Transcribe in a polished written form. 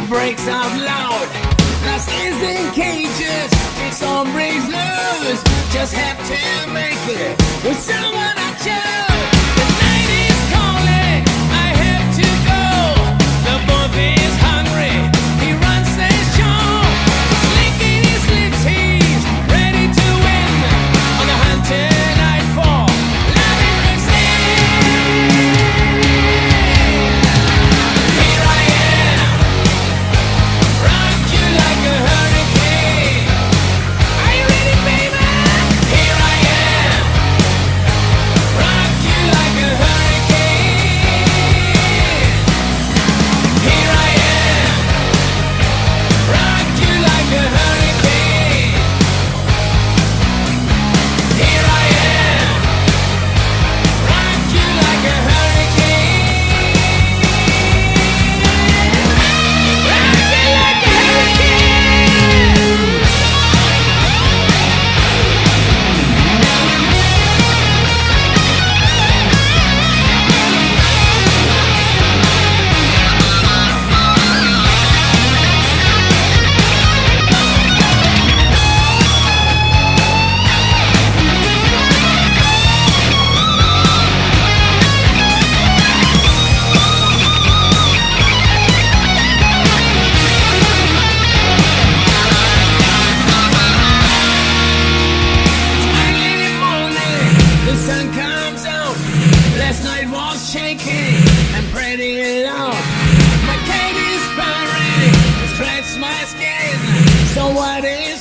breaks out loud. Lost is in cages, it's on breaks loose. Just have to make it with someone I chose. The night is calling, I have to go. The boy is hungry, he runs the show. He's licking his lips, he's ready to win. On the hunt tonight for love is the same. Here I am, rock you like a hurricane. Are you ready, baby? Here I am, rock you like a hurricane. Here I am, rock you like a hurricane. Here I am, rock you like a hurricane. Rock you like a hurricane. Early in the morning, the sun comes out. Last night was shaking and pretty loud. My cat is purring, it scratched my skin. So what is